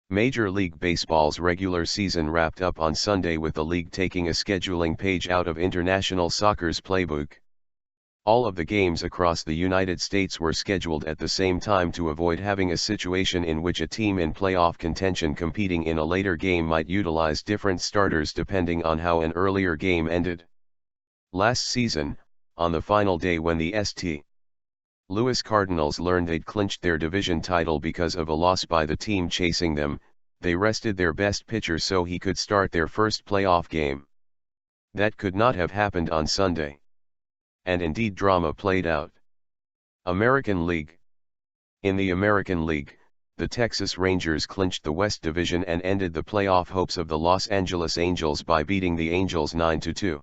Major League Baseball's regular season wrapped up on Sunday with the league taking a scheduling page out of international soccer's playbook. All of the games across the United States were scheduled at the same time to avoid having a situation in which a team in playoff contention competing in a later game might utilize different starters depending on how an earlier game ended. Last season, on the final day when the St. Louis Cardinals learned they'd clinched their division title because of a loss by the team chasing them, they rested their best pitcher so he could start their first playoff game. That could not have happened on Sunday. And indeed drama played out. American League. In the American League, the Texas Rangers clinched the West Division and ended the playoff hopes of the Los Angeles Angels by beating the Angels 9-2.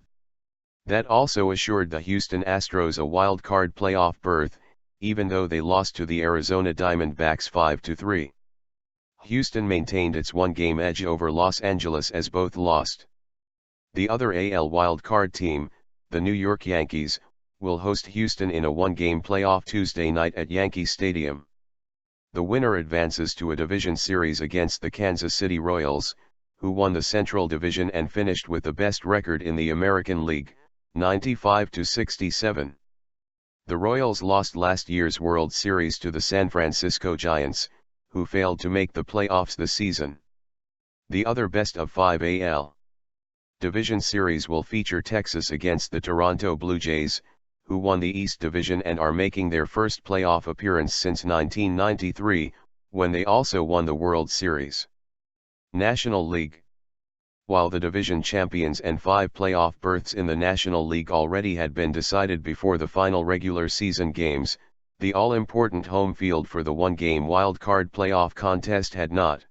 That also assured the Houston Astros a wild card playoff berth, even though they lost to the Arizona Diamondbacks 5-3. Houston maintained its one-game edge over Los Angeles as both lost. The other AL wildcard team, the New York Yankees, will host Houston in a one-game playoff Tuesday night at Yankee Stadium. The winner advances to a division series against the Kansas City Royals, who won the Central Division and finished with the best record in the American League, 95-67. The Royals lost last year's World Series to the San Francisco Giants, who failed to make the playoffs this season. The other best-of-5 AL Division Series will feature Texas against the Toronto Blue Jays, who won the East Division and are making their first playoff appearance since 1993, when they also won the World Series. National League. While the division champions and 5 playoff berths in the National League already had been decided before the final regular season games, the all-important home field for the one-game wild-card playoff contest had not.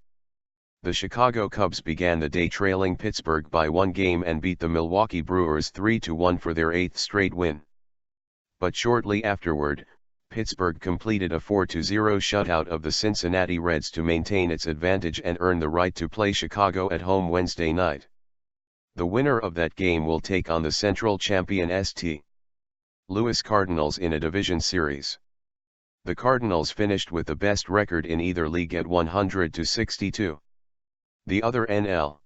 The Chicago Cubs began the day trailing Pittsburgh by 1 game and beat the Milwaukee Brewers 3-1 for their 8th straight win. But shortly afterward, Pittsburgh completed a 4-0 shutout of the Cincinnati Reds to maintain its advantage and earn the right to play Chicago at home Wednesday night. The winner of that game will take on the Central champion St. Louis Cardinals in a division series. The Cardinals finished with the best record in either league at 100-62. The other NL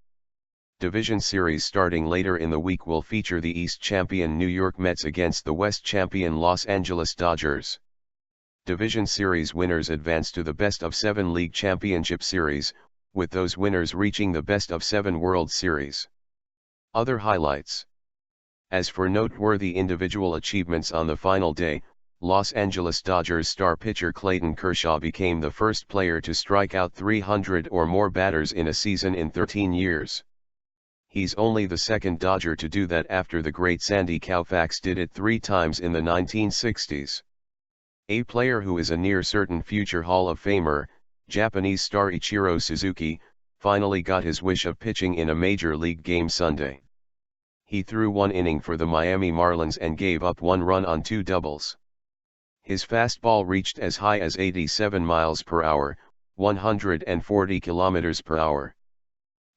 Division Series starting later in the week will feature the East champion New York Mets against the West champion Los Angeles Dodgers. Division Series winners advance to the best-of-7 League Championship Series, with those winners reaching the best-of-7 World Series. Other highlights. As for noteworthy individual achievements on the final day, Los Angeles Dodgers star pitcher Clayton Kershaw became the first player to strike out 300 or more batters in a season in 13 years. He's only the second Dodger to do that after the great Sandy Koufax did it 3 times in the 1960s. A player who is a near-certain future Hall of Famer, Japanese star Ichiro Suzuki, finally got his wish of pitching in a major league game Sunday. He threw 1 inning for the Miami Marlins and gave up 1 run on 2 doubles. His fastball reached as high as 87 miles per hour, 140 kilometers per hour.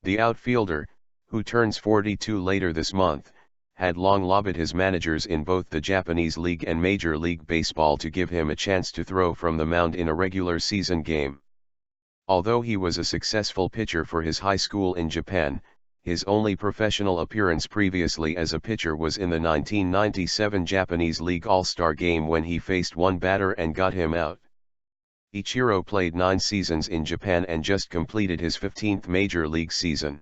The outfielder, who turns 42 later this month, had long lobbied his managers in both the Japanese League and Major League Baseball to give him a chance to throw from the mound in a regular season game. Although he was a successful pitcher for his high school in Japan, his only professional appearance previously as a pitcher was in the 1997 Japanese League All-Star Game when he faced one batter and got him out. Ichiro played 9 seasons in Japan and just completed his 15th Major League season.